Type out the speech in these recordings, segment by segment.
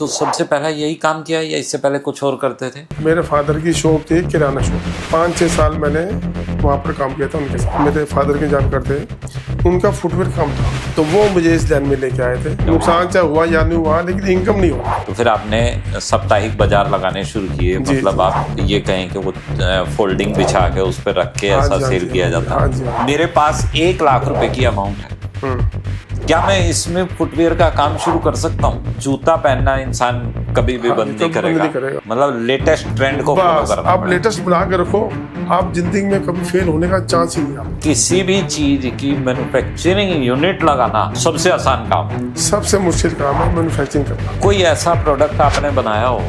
तो सबसे पहला यही काम किया या इससे पहले कुछ और करते थे? मेरे फादर की शॉप थी, किराना शॉप। 5-6 साल मैंने वहाँ पर काम किया था उनके साथ। मेरे फादर के जानकार थे, उनका फुटवेयर काम था, तो वो मुझे इस लाइन में लेके आए थे। नुकसान चाहे हुआ या नहीं हुआ, लेकिन इनकम नहीं हुआ। तो फिर आपने साप्ताहिक बाजार लगाने शुरू किए, मतलब आप ये कहें कि वो फोल्डिंग बिछा के उस पर रख के ऐसा सेल किया जाता है। मेरे पास 1 लाख रुपए की अमाउंट है, क्या मैं इसमें फुटवेयर का काम शुरू कर सकता हूँ? जूता पहनना इंसान कभी भी बंद नहीं करेगा, मतलब लेटेस्ट ट्रेंड को फॉलो करना। आप लेटेस्ट बना के रखो, आप जिंदगी में कभी फेल होने का चांस ही नहीं है। किसी भी चीज की मैन्युफैक्चरिंग यूनिट लगाना सबसे आसान काम है, सबसे मुश्किल काम है मैन्युफैक्चरिंग करना। कोई ऐसा प्रोडक्ट आपने बनाया हो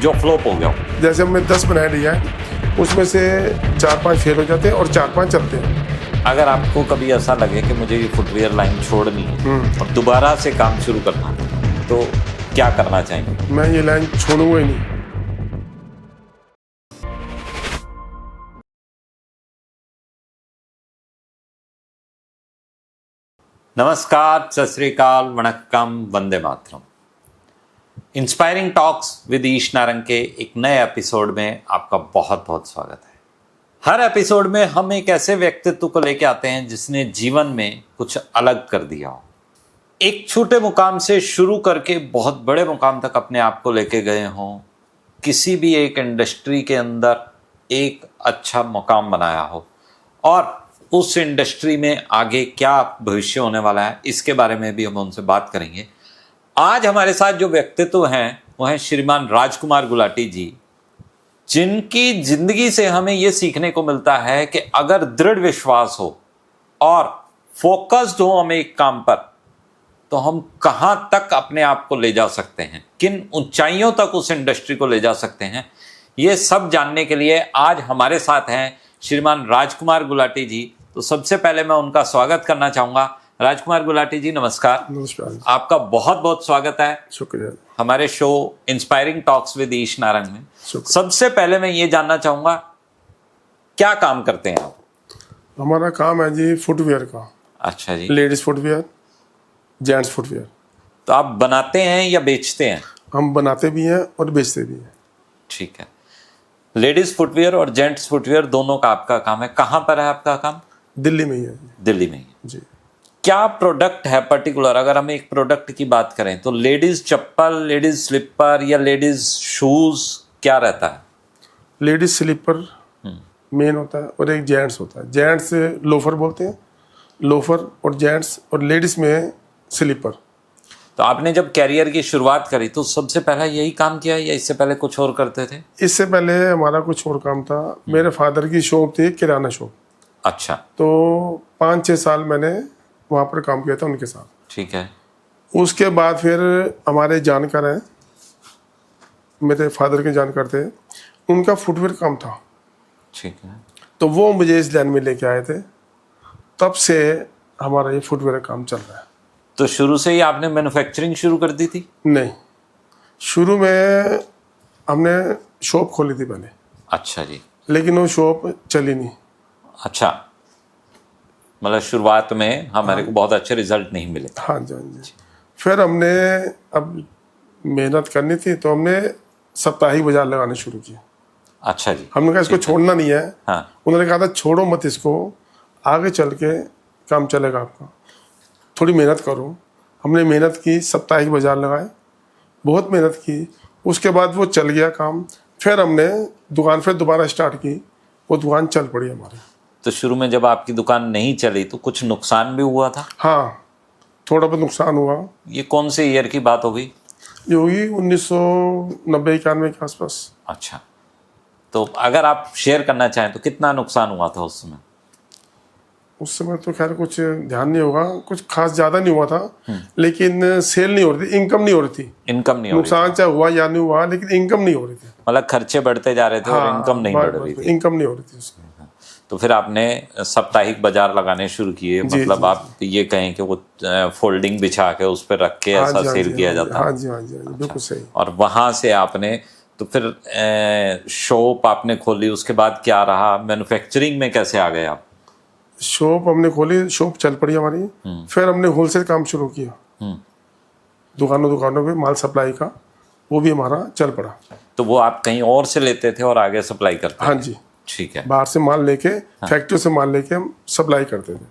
जो फ्लॉप हो गया हो? जैसे हमने 10 बनाए लिया है, उसमें से 4-5 फेल हो जाते हैं और 4-5 चलते हैं। अगर आपको कभी ऐसा लगे कि मुझे ये फुटवेयर लाइन छोड़नी है और दोबारा से काम शुरू करना है, तो क्या करना चाहेंगे? मैं ये लाइन छोड़ूंगा ही नहीं। नमस्कार, सत श्री अकाल, वणक्कम, Vande Mataram. Inspiring talks with ईश नारंग के एक नए एपिसोड में आपका बहुत बहुत स्वागत है। हर एपिसोड में हम एक ऐसे व्यक्तित्व को लेकर आते हैं जिसने जीवन में कुछ अलग कर दिया हो। एक छोटे मुकाम से शुरू करके बहुत बड़े मुकाम तक अपने आप को लेके गए हों, किसी भी एक इंडस्ट्री के अंदर एक अच्छा मुकाम बनाया हो, और उस इंडस्ट्री में आगे क्या भविष्य होने वाला है इसके बारे में भी हम उनसे बात करेंगे। आज हमारे साथ जो व्यक्तित्व हैं वो हैं श्रीमान राजकुमार गुलाटी जी, जिनकी जिंदगी से हमें ये सीखने को मिलता है कि अगर दृढ़ विश्वास हो और फोकस्ड हो हम एक काम पर, तो हम कहां तक अपने आप को ले जा सकते हैं, किन ऊंचाइयों तक उस इंडस्ट्री को ले जा सकते हैं। ये सब जानने के लिए आज हमारे साथ हैं श्रीमान राजकुमार गुलाटी जी। तो सबसे पहले मैं उनका स्वागत करना चाहूंगा। राजकुमार गुलाटी जी, नमस्कार। नमस्कार, आपका बहुत बहुत स्वागत है शुक्रिया हमारे शो इंस्पायरिंग टॉक्स विद ईश नारंग में। सबसे पहले मैं ये जानना चाहूंगा, क्या काम करते हैं आप? हमारा काम है जी फुटवेयर का। अच्छा जी। Ladies footwear, gents footwear. तो आप बनाते हैं या बेचते हैं? हम बनाते भी हैं और बेचते भी हैं। ठीक है। लेडीज फुटवेयर और जेंट्स फुटवेयर दोनों का आपका काम है। कहाँ पर है आपका काम? दिल्ली में ही है। दिल्ली में ही जी। क्या प्रोडक्ट है पर्टिकुलर? अगर हम एक प्रोडक्ट की बात करें तो लेडीज चप्पल, लेडीज स्लीपर या लेडीज शूज, क्या रहता है? लेडीज स्लीपर मेन होता है और एक जेंट्स होता है। जेंट्स लोफर बोलते हैं, लोफर और जेंट्स, और लेडीज में स्लीपर। तो आपने जब कैरियर की शुरुआत करी तो सबसे पहला यही काम किया या इससे पहले कुछ और करते थे? इससे पहले हमारा कुछ और काम था। मेरे फादर की शॉप थी, किराना शॉप। अच्छा। तो 5-6 साल मैंने वहाँ पर काम किया था उनके साथ। ठीक है। उसके बाद फिर हमारे जानकार हैं, मेरे फादर के जानकार थे, उनका फुटवेयर काम था। ठीक है। तो वो मुझे इस लाइन में लेके आए थे, तब से हमारा ये फुटवेयर काम चल रहा है। तो शुरू से ही आपने मैन्युफैक्चरिंग शुरू कर दी थी? नहीं, शुरू में हमने शॉप खोली थी पहले। अच्छा जी। लेकिन वो शॉप चली नहीं। अच्छा, मतलब शुरुआत में हमारे को बहुत अच्छे रिजल्ट नहीं मिले। हाँ जी, हाँ जी। फिर हमने अब मेहनत करनी थी तो हमने साप्ताहिक बाजार लगाने शुरू किए। अच्छा जी। हमने कहा इसको छोड़ना नहीं है। हाँ। उन्होंने कहा था छोड़ो मत इसको, आगे चल के काम चलेगा आपका, थोड़ी मेहनत करो। हमने मेहनत की, साप्ताहिक बाजार लगाए, बहुत मेहनत की। उसके बाद वो चल गया काम। फिर हमने दुकान फिर दोबारा स्टार्ट की, वो दुकान चल पड़ी हमारी। तो शुरू में जब आपकी दुकान नहीं चली तो कुछ नुकसान भी हुआ था? हाँ, थोड़ा बहुत नुकसान हुआ। ये कौन से ईयर की बात होगी? ये होगी 1990-91 के आसपास। अच्छा, तो अगर आप शेयर करना चाहें तो कितना नुकसान हुआ था उस समय? उस समय तो खैर कुछ ध्यान नहीं होगा, कुछ खास ज्यादा नहीं हुआ था, लेकिन सेल नहीं हो रही थी, इनकम नहीं हो रही थी। इनकम नहीं हो रही नुकसान चाहे हुआ या नहीं हुआ, लेकिन इनकम नहीं हो रही थी। मतलब खर्चे बढ़ते जा रहे थे और इनकम नहीं बढ़ रही थी। इनकम नहीं हो रही थी उसकी। तो फिर आपने साप्ताहिक बाजार लगाने शुरू किए, मतलब आप ये कहें कि वो फोल्डिंग बिछा के उस पर रख के ऐसा सेल किया जाता है? हाँ जी, हाँ जी, बिल्कुल सही। और वहां से आपने तो फिर शॉप आपने खोली, उसके बाद क्या रहा? मैन्युफैक्चरिंग में कैसे आ गए आप? शॉप हमने खोली, शॉप चल पड़ी हमारी। फिर हमने होलसेल काम शुरू किया, दुकानों पे माल सप्लाई का। वो भी हमारा चल पड़ा। तो वो आप कहीं और से लेते थे और आगे सप्लाई करते हाँ थे? जी, ठीक है। बाहर से माल लेके फैक्ट्री से माल लेके हम सप्लाई करते थे,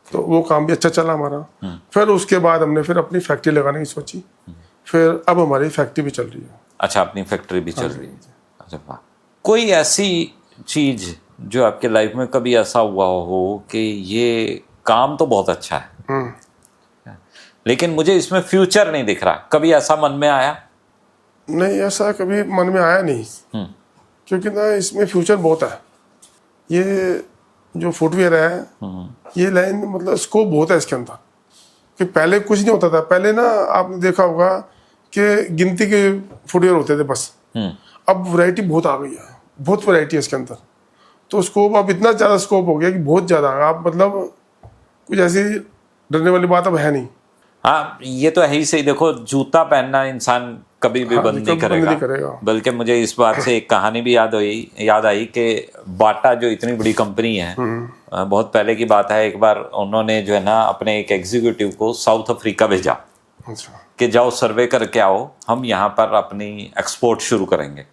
तो वो काम भी अच्छा चला हमारा। फिर उसके बाद हमने फिर अपनी फैक्ट्री लगाने की सोची, फिर अब हमारी फैक्ट्री भी चल रही है। अच्छा, अपनी फैक्ट्री भी चल रही है। अच्छा वाह। कोई ऐसी चीज जो आपके लाइफ में कभी ऐसा हुआ हो कि ये काम तो बहुत अच्छा है लेकिन मुझे इसमें फ्यूचर नहीं दिख रहा, कभी ऐसा मन में आया? नहीं, ऐसा कभी मन में आया नहीं, क्योंकि ना इसमें फ्यूचर बहुत है। ये जो फुटवेयर है, ये लाइन मतलब स्कोप बहुत है इसके अंदर, कि पहले कुछ नहीं होता था। पहले ना आपने देखा होगा कि गिनती के फुटवेयर होते थे बस, अब वैरायटी बहुत आ गई है, बहुत वैरायटी है इसके अंदर। तो स्कोप अब इतना ज़्यादा स्कोप हो गया कि बहुत ज़्यादा, आप मतलब कुछ ऐसी डरने वाली बात अब है नहीं। हाँ, ये तो है ही सही। देखो, जूता पहनना इंसान कभी भी बंद नहीं करेगा। बल्कि मुझे इस बात से एक कहानी भी याद आई कि बाटा जो इतनी बड़ी कंपनी है, बहुत पहले की बात है, एक बार उन्होंने जो है ना अपने एक एग्जीक्यूटिव को साउथ अफ्रीका भेजा कि जाओ सर्वे करके आओ, हम यहाँ पर अपनी एक्सपोर्ट शुरू करेंगे।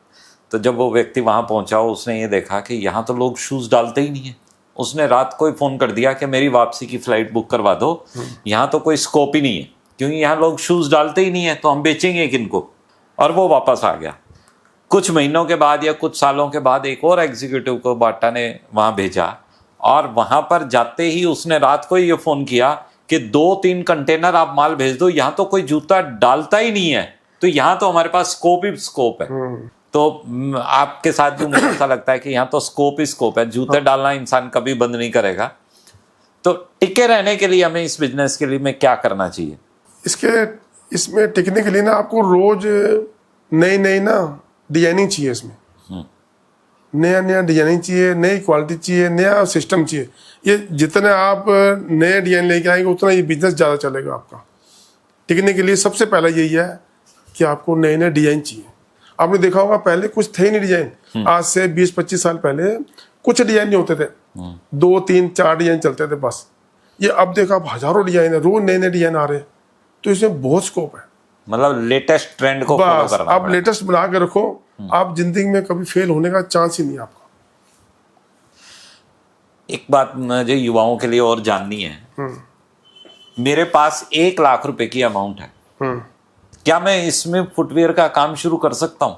तो जब वो व्यक्ति वहाँ पहुँचा, उसने ये देखा कि यहाँ तो लोग शूज़ डालते ही नहीं है। उसने रात को ही फ़ोन कर दिया कि मेरी वापसी की फ़्लाइट बुक करवा दो, यहाँ तो कोई स्कोप ही नहीं है, क्योंकि यहाँ लोग शूज़ डालते ही नहीं है, तो हम बेचेंगे किनको। और वो वापस आ गया। कुछ महीनों के बाद या कुछ सालों के बाद एक और एग्जीक्यूटिव को बाटा ने वहाँ भेजा, और वहाँ पर जाते ही उसने रात को ही ये फ़ोन किया कि 2-3 कंटेनर आप माल भेज दो, यहाँ तो कोई जूता डालता ही नहीं है, तो यहाँ तो हमारे पास स्कोप ही स्कोप है। तो आपके साथ भी मुझे ऐसा लगता है कि यहाँ तो स्कोप ही स्कोप है, जूते डालना इंसान कभी बंद नहीं करेगा। तो टिके रहने के लिए हमें इस बिजनेस के लिए में क्या करना चाहिए? इसमें टिकने के लिए ना आपको रोज नई ना डिजाइनिंग चाहिए। इसमें नया डिजाइनिंग चाहिए, नई क्वालिटी चाहिए, नया सिस्टम चाहिए। ये जितने आप नए डिजाइन लेके आएंगे उतना ये बिजनेस ज़्यादा चलेगा आपका। टिकने के लिए सबसे पहला यही है कि आपको नए डिजाइन चाहिए। आपने देखा होगा पहले कुछ थे नहीं डिजाइन, आज से 20-25 साल पहले कुछ डिजाइन नहीं होते थे, 2-3-4 डिजाइन चलते थे बस। ये अब देखा आप हजारों डिजाइन है, रोज नए डिजाइन आ रहे हैं, तो इसमें बहुत स्कोप है। मतलब लेटेस्ट ट्रेंड को फॉलो करना, आप लेटेस्ट बना के रखो, आप जिंदगी में कभी फेल होने का चांस ही नहीं आपका। एक बात मुझे युवाओं के लिए और जाननी है, मेरे पास 1 लाख रुपए की अमाउंट है, क्या मैं इसमें फुटवेयर का काम शुरू कर सकता हूँ?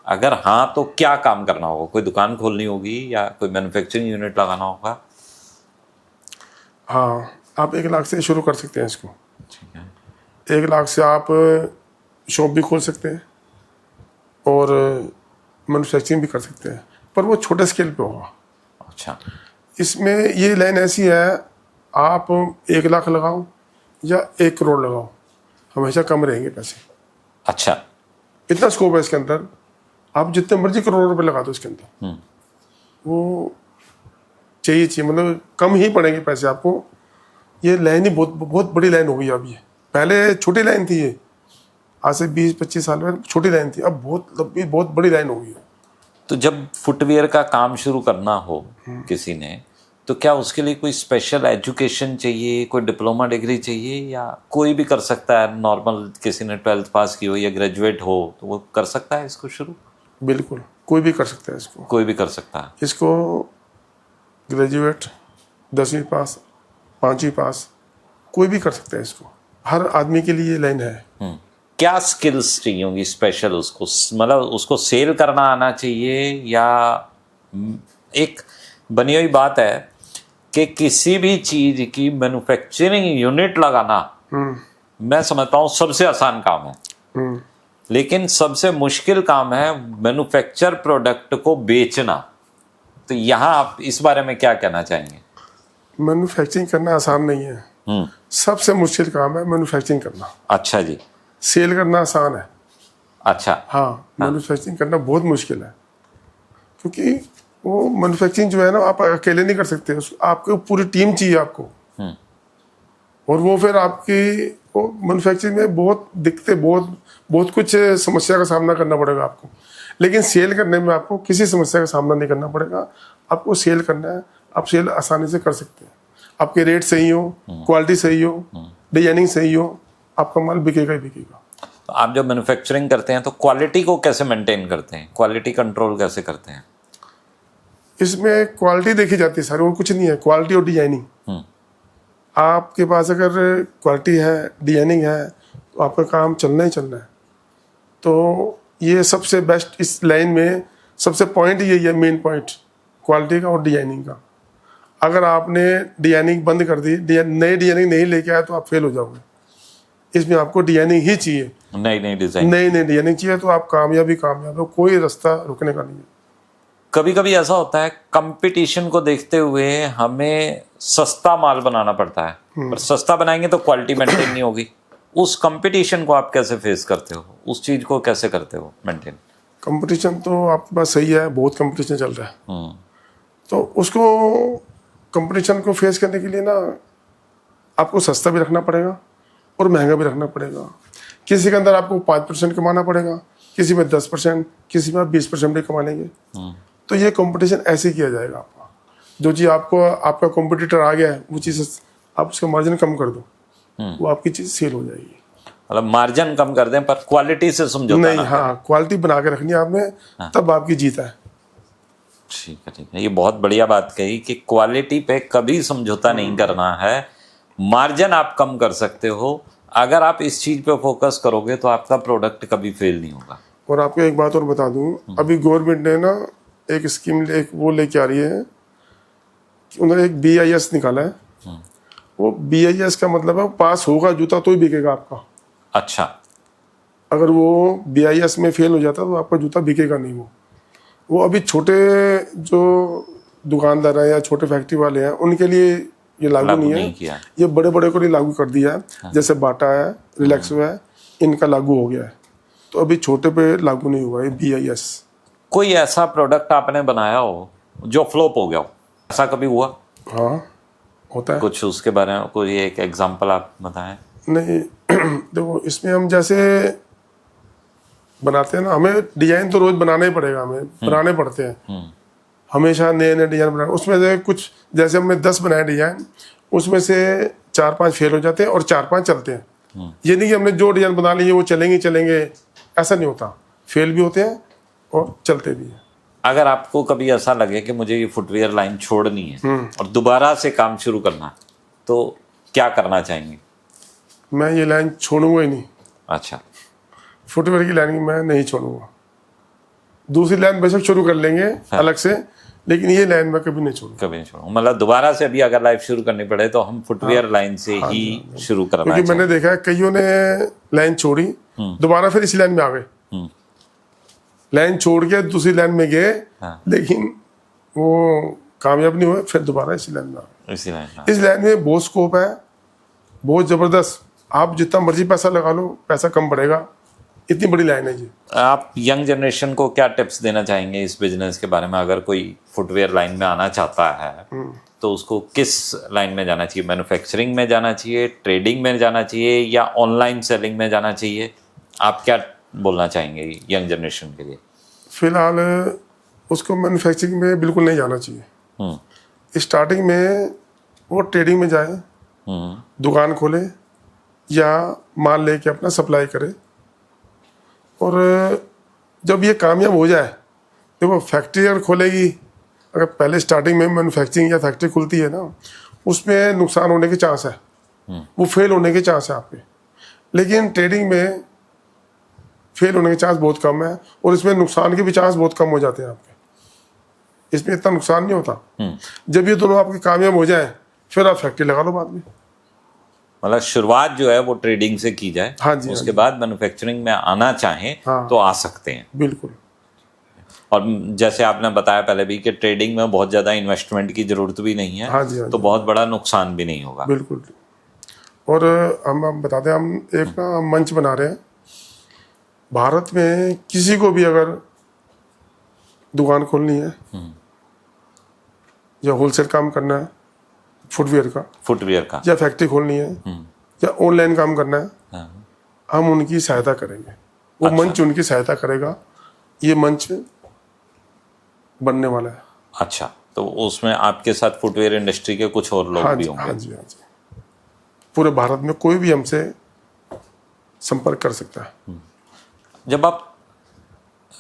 अगर हाँ, तो क्या काम करना होगा? कोई दुकान खोलनी होगी या कोई मैन्युफैक्चरिंग यूनिट लगाना होगा? हाँ, आप 1 लाख से शुरू कर सकते हैं इसको। ठीक है। 1 लाख से आप शॉप भी खोल सकते हैं और मैन्युफैक्चरिंग भी कर सकते हैं, पर वो छोटे स्केल पे होगा। अच्छा, इसमें ये लाइन ऐसी है, आप 1 लाख लगाओ या 1 करोड़ लगाओ, हमेशा कम रहेंगे पैसे। अच्छा, इतना स्कोप है इसके अंदर, आप जितने मर्जी करोड़ रुपए लगा दो इसके अंदर, वो चाहिए मतलब कम ही पड़ेंगे पैसे आपको। ये लाइन ही बहुत बड़ी लाइन हो गई अब। ये पहले छोटी लाइन थी, ये आज से 20-25 साल में छोटी लाइन थी, अब बहुत लंबी बहुत बड़ी लाइन हो गई है। तो जब फुटवेयर का काम शुरू करना हो किसी ने, तो क्या उसके लिए कोई स्पेशल एजुकेशन चाहिए, कोई डिप्लोमा डिग्री चाहिए, या कोई भी कर सकता है? नॉर्मल किसी ने 12th पास की हो या ग्रेजुएट हो तो वो कर सकता है इसको शुरू? बिल्कुल, कोई भी कर सकता है इसको। कोई भी कर सकता है इसको, ग्रेजुएट, 10वीं पास, 5वीं पास, कोई भी कर सकता है इसको। हर आदमी के लिए ये लाइन है। क्या स्किल्स चाहिए होंगी स्पेशल उसको? मतलब उसको सेल करना आना चाहिए, या एक बनी हुई बात है कि किसी भी चीज की मैन्युफैक्चरिंग यूनिट लगाना मैं समझता हूँ सबसे आसान काम है, लेकिन सबसे मुश्किल काम है मैन्युफैक्चर प्रोडक्ट को बेचना। तो यहाँ आप इस बारे में क्या कहना चाहेंगे? मैन्युफैक्चरिंग करना आसान नहीं है, सबसे मुश्किल काम है मैन्युफैक्चरिंग करना। अच्छा जी। सेल करना आसान है। अच्छा। हाँ, मैन्युफैक्चरिंग करना बहुत मुश्किल है, क्योंकि वो मैन्युफैक्चरिंग जो है ना आप अकेले नहीं कर सकते, आपको पूरी टीम चाहिए आपको। और वो फिर आपकी वो मैन्युफैक्चरिंग में बहुत दिक्कतें, बहुत कुछ समस्या का सामना करना पड़ेगा आपको। लेकिन सेल करने में आपको किसी समस्या का सामना नहीं करना पड़ेगा। आपको सेल करना है, आप सेल आसानी से कर सकते हैं। आपके रेट सही हो, क्वालिटी सही हो, डिजाइनिंग सही हो, आपका माल बिकेगा ही बिकेगा। आप जब मैन्युफैक्चरिंग करते हैं तो क्वालिटी को कैसे मेंटेन करते हैं, क्वालिटी कंट्रोल कैसे करते हैं? इसमें क्वालिटी देखी जाती है सर, और कुछ नहीं है, क्वालिटी और डिजाइनिंग। आपके पास अगर क्वालिटी है, डिजाइनिंग है, तो आपका काम चलना ही चलना है। तो ये सबसे बेस्ट इस लाइन में सबसे पॉइंट यही है, मेन पॉइंट क्वालिटी का और डिजाइनिंग का। अगर आपने डिजाइनिंग बंद कर दी, नई डिजाइनिंग नहीं लेके आए, तो आप फेल हो जाओगे। इसमें आपको डिजाइनिंग ही चाहिए, नई नई डिजाइन, नई नई डिजाइनिंग चाहिए, तो आप कामयाब हो, कोई रास्ता रुकने का नहीं है। कभी कभी ऐसा होता है कंपटीशन को देखते हुए हमें सस्ता माल बनाना पड़ता है, पर सस्ता बनाएंगे तो क्वालिटी मेंटेन नहीं होगी। उस कंपटीशन को आप कैसे फेस करते हो, उस चीज को कैसे करते हो मेंटेन? कंपटीशन तो आपके पास सही है, बहुत कंपटीशन चल रहा है। तो उसको कंपटीशन को फेस करने के लिए ना आपको सस्ता भी रखना पड़ेगा और महंगा भी रखना पड़ेगा। किसी के अंदर आपको 5% कमाना पड़ेगा, किसी में 10%, किसी में आप 20% भी कमा लेंगे। तो ये कंपटीशन ऐसे किया जाएगा आपका। जो चीज़ आपको आपका कॉम्पिटिटर आ गया है, वो चीज़ आप उसका मार्जिन कम कर दो, वो आपकी चीज़ सेल हो जाएगी। मतलब मार्जिन कम कर दें पर क्वालिटी से समझौता नहीं, ना हाँ, क्वालिटी बना के रखनी है आपने, तब आपकी जीत है। ठीक है, ठीक है, ये बहुत बढ़िया बात कही कि क्वालिटी पे कभी समझौता नहीं करना है। मार्जिन आप कम कर सकते हो, अगर आप इस चीज पे फोकस करोगे तो आपका प्रोडक्ट कभी फेल नहीं होगा। और आपको एक बात और बता दूं, अभी गवर्नमेंट ने ना एक स्कीम वो लेके आ रही है कि उन्होंने एक BIS निकाला है। वो BIS का मतलब है पास होगा जूता तो ही बिकेगा आपका। अच्छा, अगर वो BIS में फेल हो जाता तो आपका जूता बिकेगा नहीं। वो अभी छोटे जो दुकानदार हैं या छोटे फैक्ट्री वाले हैं, उनके लिए ये लागू नहीं है। ये बड़े बड़े को नहीं लागू कर दिया है। जैसे बाटा है, रिलैक्सो है, इनका लागू हो गया है। तो अभी छोटे पे लागू नहीं हुआ है BIS। कोई ऐसा प्रोडक्ट आपने बनाया हो जो फ्लॉप हो गया हो, ऐसा कभी हुआ? हाँ, होता है। कुछ उसके बारे में कोई एक एग्जांपल आप बताएं। नहीं देखो, इसमें हम जैसे बनाते हैं ना, हमें डिजाइन तो रोज बनाना ही पड़ेगा, हमें बनाने पड़ते हैं हमेशा, नए नए डिजाइन बनाए। उसमें से कुछ जैसे हमने 10 बनाए डिजाइन, उसमें से 4-5 फेल हो जाते हैं और 4-5 चलते हैं। ये नहीं कि हमने जो डिजाइन बना लिए वो चलेंगे, ऐसा नहीं होता। फेल भी होते हैं और चलते भी हैं। अगर आपको कभी ऐसा लगे कि मुझे ये फुटवियर लाइन छोड़नी है और दोबारा से काम शुरू करना है, तो क्या करना चाहेंगे? मैं ये लाइन छोड़ूंगा ही नहीं। अच्छा, फुटवियर की लाइन मैं नहीं छोड़ूंगा। दूसरी लाइन बेशक शुरू कर लेंगे अलग से, लेकिन ये लाइन मैं कभी नहीं छोड़ूंगा। कभी नहीं छोड़ूंगा, मतलब दोबारा से अभी अगर लाइफ शुरू करनी पड़े तो हम फुटवियर लाइन से ही शुरू करना क्योंकि मैंने देखा है कईयों ने लाइन छोड़ी, दोबारा फिर इसी लाइन में आ गए। लाइन छोड़ के दूसरी लाइन में गए, लेकिन वो कामयाब नहीं हुए, फिर दोबारा इसी लाइन में आ गए। इस लाइन में बहुत स्कोप है, बहुत जबरदस्त। आप जितना मर्जी पैसा लगा लो, पैसा कम पड़ेगा, इतनी बड़ी लाइन है जी। आप यंग जनरेशन को क्या टिप्स देना चाहेंगे इस बिजनेस के बारे में? अगर कोई फुटवेयर लाइन में आना चाहता है तो उसको किस लाइन में जाना चाहिए? मैन्युफैक्चरिंग में जाना चाहिए, ट्रेडिंग में जाना चाहिए, या ऑनलाइन सेलिंग में जाना चाहिए? आप क्या बोलना चाहेंगे यंग जनरेशन के लिए? फिलहाल उसको मैन्युफैक्चरिंग में बिल्कुल नहीं जाना चाहिए। स्टार्टिंग में वो ट्रेडिंग में जाए, दुकान खोले या माल लेके अपना सप्लाई करे। और जब ये कामयाब हो जाए, देखो फैक्ट्री अगर खोलेगी, अगर पहले स्टार्टिंग में मैन्युफैक्चरिंग या फैक्ट्री खुलती है ना, उसमें नुकसान होने के चांस है, वो फेल होने के चांस है आपके। लेकिन ट्रेडिंग में फेल होने के चांस बहुत कम है, और इसमें नुकसान के भी चांस बहुत कम हो जाते हैं आपके। इसमें इतना नुकसान नहीं होता। जब ये दोनों आपके कामयाब हो जाए, फिर आप फैक्ट्री लगा लो बाद में। मतलब शुरुआत जो है वो ट्रेडिंग से की जाए, हाँ जी, उसके बाद मैन्युफैक्चरिंग में आना चाहें तो आ सकते हैं। बिल्कुल। और जैसे आपने बताया पहले भी कि ट्रेडिंग में बहुत ज़्यादा इन्वेस्टमेंट की जरूरत भी नहीं है। हाँ जी, हाँ तो जी। बहुत बड़ा नुकसान भी नहीं होगा। बिल्कुल। और हम बताते हैं, हम एक ना मंच बना रहे हैं भारत में। किसी को भी अगर दुकान खोलनी है या होलसेल काम करना है फुटवियर का, या फैक्ट्री खोलनी है या ऑनलाइन काम करना है, हम उनकी सहायता करेंगे। वो मंच उनकी सहायता करेगा। ये मंच बनने वाला है। अच्छा, तो उसमें आपके साथ फुटवेयर इंडस्ट्री के कुछ और लोग भी होंगे? हाँ जी, हाँ जी। पूरे भारत में कोई भी हमसे संपर्क कर सकता है। जब आप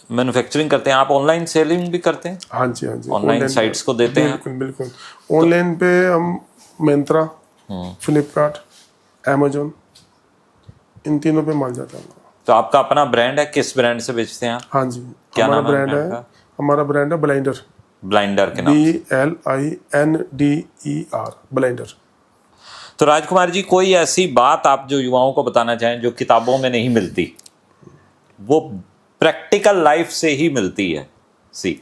मैन्युफैक्चरिंग करते हैं, आप ऑनलाइन सेलिंग भी करते हैं? हाँ जी, हाँ जी, ऑनलाइन साइट्स को देते हैं? बिल्कुल बिल्कुल। ऑनलाइन पे हम मिंत्रा, फ्लिपकार्ट, अमेजोन, इन तीनों पे माल जाता है। तो आपका अपना ब्रांड है, किस ब्रांड से बेचते हैं आप? हाँ जी, क्या हमारा नाम है ब्रांड ब्रांड है, का? हमारा ब्रांड है ब्लाइंडर, ब्लाइंडर के नाम से। BLINDER, blinder. तो राजकुमार जी, कोई ऐसी बात आप जो युवाओं को बताना चाहें जो किताबों में नहीं मिलती, वो प्रैक्टिकल लाइफ से ही मिलती है सीख?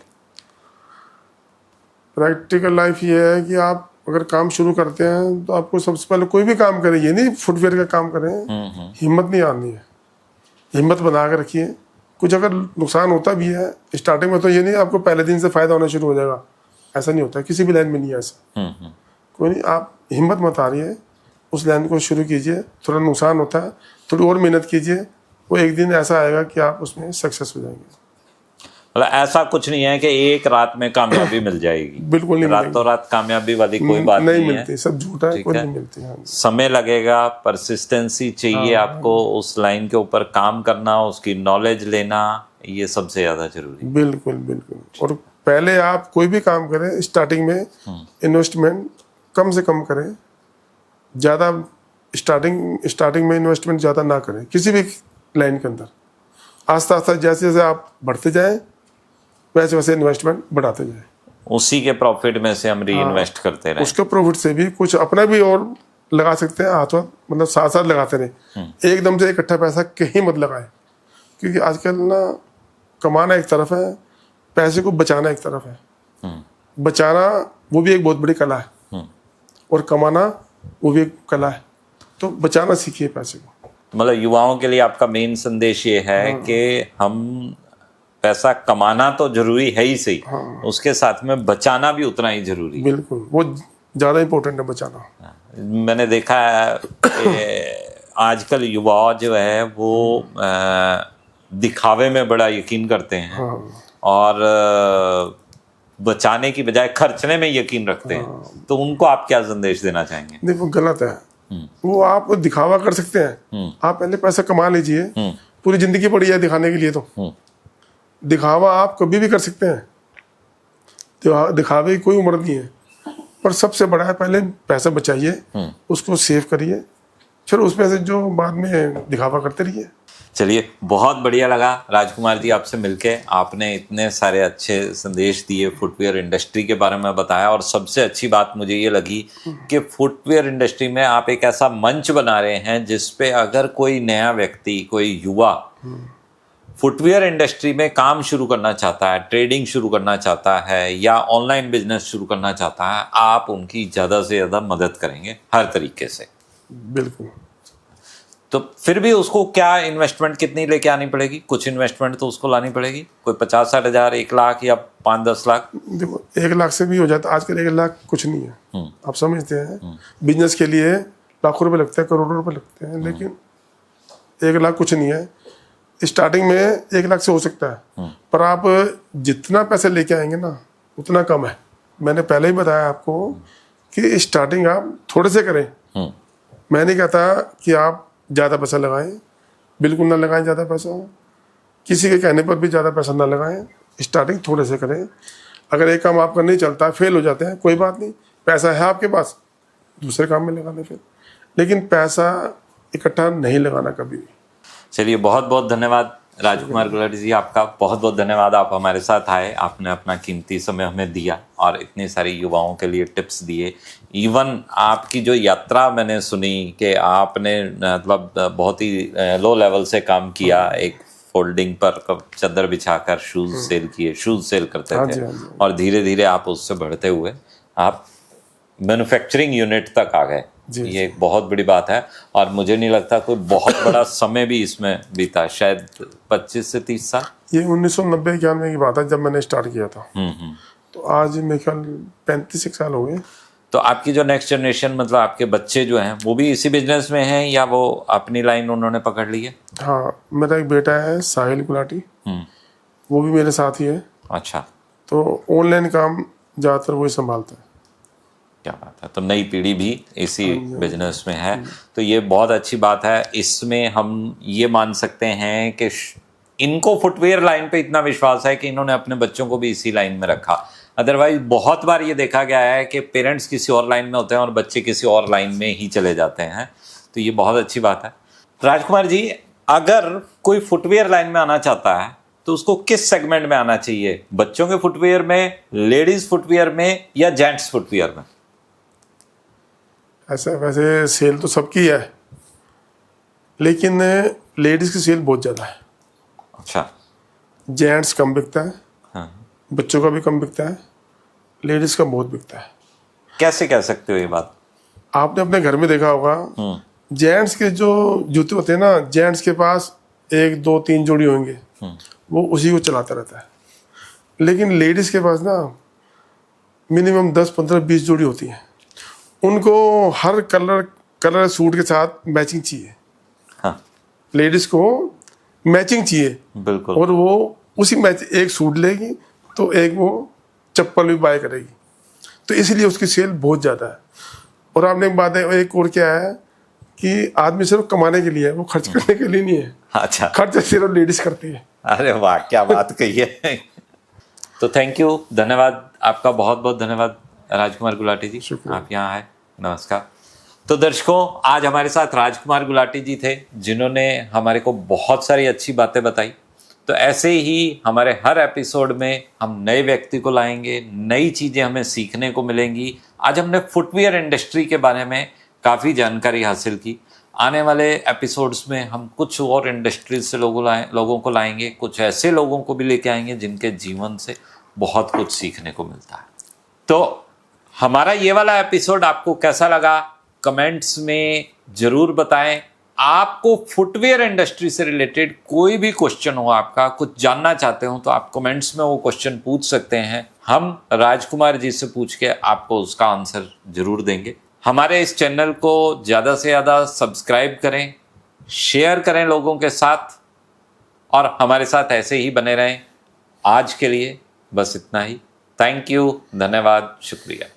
प्रैक्टिकल लाइफ ये है कि आप अगर काम शुरू करते हैं तो आपको सबसे पहले कोई भी काम करें, ये नहीं फुटवेयर का काम करें, हिम्मत नहीं आनी है, हिम्मत बना के रखिए। कुछ अगर नुकसान होता भी है स्टार्टिंग में, तो ये नहीं आपको पहले दिन से फायदा होना शुरू हो जाएगा, ऐसा नहीं होता, किसी भी लाइन में नहीं है ऐसा। कोई नहीं, आप हिम्मत मत हारिए, उस लाइन को शुरू कीजिए। थोड़ा नुकसान होता है, थोड़ी और मेहनत कीजिए, वो एक दिन ऐसा आएगा कि आप उसमें सक्सेस हो जाएंगे। मतलब ऐसा कुछ नहीं है कि एक रात में कामयाबी मिल जाएगी। बिल्कुल नहीं, रातों रात कामयाबी वाली कोई बात नहीं नहीं मिलती, है। सब झूठा है, ठीक कोई है। नहीं मिलती। हाँ, समय लगेगा, परसिस्टेंसी चाहिए आपको, उस लाइन के ऊपर काम करना, उसकी नॉलेज लेना, ये सबसे ज्यादा जरूरी है। बिल्कुल बिल्कुल। और पहले आप कोई भी काम करें, स्टार्टिंग में इन्वेस्टमेंट कम से कम करें, ज़्यादा स्टार्टिंग में इन्वेस्टमेंट ज़्यादा ना करें किसी भी लाइन के अंदर। आस्ते आस्ते जैसे जैसे आप बढ़ते जाएं, वैसे वैसे इन्वेस्टमेंट बढ़ाते जाएं। उसी के प्रॉफिट में से हम री इन्वेस्ट करते रहे। उसके प्रॉफिट से भी कुछ अपना भी और लगा सकते हैं, हाथों मतलब साथ साथ लगाते रहे। एकदम से इकट्ठा पैसा कहीं मत लगाए, क्योंकि आजकल ना कमाना एक तरफ है, पैसे को बचाना एक तरफ है। बचाना वो भी एक बहुत बड़ी कला है, और कमाना वो भी एक कला है। तो बचाना सीखिए पैसे को। मतलब युवाओं के लिए आपका मेन संदेश ये है कि हम पैसा कमाना तो जरूरी है ही सही, उसके साथ में बचाना भी उतना ही जरूरी है। बिल्कुल, वो ज़्यादा इम्पोर्टेंट है बचाना। मैंने देखा है कि आजकल युवा जो है वो दिखावे में बड़ा यकीन करते हैं, और बचाने की बजाय खर्चने में यकीन रखते हैं। तो उनको आप क्या संदेश देना चाहेंगे? देखो, गलत है वो। आप दिखावा कर सकते हैं, आप पहले पैसा कमा लीजिए, पूरी जिंदगी पड़ी है दिखाने के लिए। तो दिखावा आप कभी भी कर सकते हैं, तो दिखावे की कोई उम्र नहीं है। पर सबसे बड़ा है, पहले पैसा बचाइए, उसको सेव करिए, फिर उसमें से जो बाद में दिखावा करते रहिए। चलिए, बहुत बढ़िया लगा राजकुमार जी आपसे मिलके। आपने इतने सारे अच्छे संदेश दिए, फुटवेयर इंडस्ट्री के बारे में बताया, और सबसे अच्छी बात मुझे ये लगी कि फुटवेयर इंडस्ट्री में आप एक ऐसा मंच बना रहे हैं जिसपे अगर कोई नया व्यक्ति, कोई युवा फुटवेयर इंडस्ट्री में काम शुरू करना चाहता है, ट्रेडिंग शुरू करना चाहता है, या ऑनलाइन बिजनेस शुरू करना चाहता है, आप उनकी ज़्यादा से ज़्यादा मदद करेंगे हर तरीके से। बिल्कुल। तो फिर भी उसको क्या इन्वेस्टमेंट कितनी लेके आनी पड़ेगी? कुछ इन्वेस्टमेंट तो उसको लानी पड़ेगी, कोई 50-60 हज़ार, 1 लाख या 5-10 लाख? देखो, 1 लाख से भी हो जाता है आजकल। 1 लाख कुछ नहीं है, आप समझते हैं। बिजनेस के लिए लाखों रुपए लगते हैं, करोड़ों रुपए लगते हैं, लेकिन 1 लाख कुछ नहीं है। स्टार्टिंग में 1 लाख से हो सकता है, पर आप जितना पैसे लेके आएंगे ना, उतना कम है। मैंने पहले ही बताया आपको कि स्टार्टिंग आप थोड़े से करें। मैं नहीं कहता कि आप ज़्यादा पैसा लगाएं, बिल्कुल ना लगाएं ज़्यादा पैसा। किसी के कहने पर भी ज़्यादा पैसा ना लगाएं, स्टार्टिंग थोड़े से करें। अगर एक काम आपका नहीं चलता, फेल हो जाते हैं, कोई बात नहीं, पैसा है आपके पास, दूसरे काम में लगा लें फिर। लेकिन पैसा इकट्ठा नहीं लगाना कभी भी। चलिए, बहुत बहुत धन्यवाद राजकुमार गुलाटी जी, आपका बहुत बहुत धन्यवाद। आप हमारे साथ आए, आपने अपना कीमती समय हमें दिया और इतनी सारी युवाओं के लिए टिप्स दिए। इवन आपकी जो यात्रा मैंने सुनी कि आपने मतलब बहुत ही लो लेवल से काम किया, एक फोल्डिंग पर चादर बिछाकर शूज सेल किए, शूज सेल करते थे, और धीरे धीरे आप उससे बढ़ते हुए आप मैन्युफैक्चरिंग यूनिट तक आ गए। ये एक बहुत बड़ी बात है, और मुझे नहीं लगता कोई बहुत बड़ा समय भी इसमें बीता, शायद 25 से 30 साल। ये 1990-91 की बात है जब मैंने स्टार्ट किया था। तो आज मेरे ख्याल 35 साल हो गए। तो आपकी जो नेक्स्ट जनरेशन, मतलब आपके बच्चे जो हैं, वो भी इसी बिजनेस में हैं या वो अपनी लाइन उन्होंने पकड़ ली है? हाँ, मेरा एक बेटा है साहिल गुलाटी, वो भी मेरे साथ ही है। अच्छा। तो ऑनलाइन काम ज़्यादातर वही संभालता है। क्या बात है। तो नई पीढ़ी भी इसी बिजनेस में है, तो ये बहुत अच्छी बात है। इसमें हम ये मान सकते हैं कि इनको फुटवेयर लाइन पे इतना विश्वास है कि इन्होंने अपने बच्चों को भी इसी लाइन में रखा। अदरवाइज बहुत बार ये देखा गया है कि पेरेंट्स किसी और लाइन में होते हैं और बच्चे किसी और लाइन में ही चले जाते हैं, तो ये बहुत अच्छी बात है। राजकुमार जी, अगर कोई फुटवेयर लाइन में आना चाहता है तो उसको किस सेगमेंट में आना चाहिए? बच्चों के फुटवेयर में, लेडीज फुटवेयर में, या जेंट्स फुटवेयर में? ऐसा वैसे सेल तो सबकी है, लेकिन लेडीज की सेल बहुत ज़्यादा है। अच्छा। जेंट्स कम बिकता है, हाँ। बच्चों का भी कम बिकता है, लेडीज का बहुत बिकता है। कैसे कह सकते हो ये बात? आपने अपने घर में देखा होगा, जेंट्स के जो जूते होते हैं ना, जेंट्स के पास 1 2 3 जोड़ी होंगे, वो उसी को चलाता रहता है। लेकिन लेडीज के पास ना मिनिमम 10 15 20 जोड़ी होती हैं। उनको हर कलर सूट के साथ मैचिंग चाहिए। हाँ। लेडीज को मैचिंग चाहिए, बिल्कुल। और वो उसी मैच एक सूट लेगी तो एक वो चप्पल भी बाय करेगी, तो इसलिए उसकी सेल बहुत ज़्यादा है। और आपने एक बात है, एक और क्या है कि आदमी सिर्फ कमाने के लिए है, वो खर्च करने के लिए नहीं है। अच्छा। खर्च सिर्फ लेडीज करती है। अरे वाह, क्या बात कही है। तो थैंक यू, धन्यवाद आपका, बहुत बहुत धन्यवाद राजकुमार गुलाटी जी, आप यहाँ आए। नमस्कार। तो दर्शकों, आज हमारे साथ राजकुमार गुलाटी जी थे, जिन्होंने हमारे को बहुत सारी अच्छी बातें बताई। तो ऐसे ही हमारे हर एपिसोड में हम नए व्यक्ति को लाएंगे, नई चीज़ें हमें सीखने को मिलेंगी। आज हमने फुटवेयर इंडस्ट्री के बारे में काफ़ी जानकारी हासिल की। आने वाले एपिसोड्स में हम कुछ और इंडस्ट्रीज से लोगों को लाएंगे, कुछ ऐसे लोगों को भी लेके आएंगे जिनके जीवन से बहुत कुछ सीखने को मिलता है। तो हमारा ये वाला एपिसोड आपको कैसा लगा, कमेंट्स में ज़रूर बताएं। आपको फुटवेयर इंडस्ट्री से रिलेटेड कोई भी क्वेश्चन हो, आपका कुछ जानना चाहते हो, तो आप कमेंट्स में वो क्वेश्चन पूछ सकते हैं। हम राजकुमार जी से पूछ के आपको उसका आंसर जरूर देंगे। हमारे इस चैनल को ज़्यादा से ज़्यादा सब्सक्राइब करें, शेयर करें लोगों के साथ, और हमारे साथ ऐसे ही बने रहें। आज के लिए बस इतना ही। थैंक यू, धन्यवाद, शुक्रिया।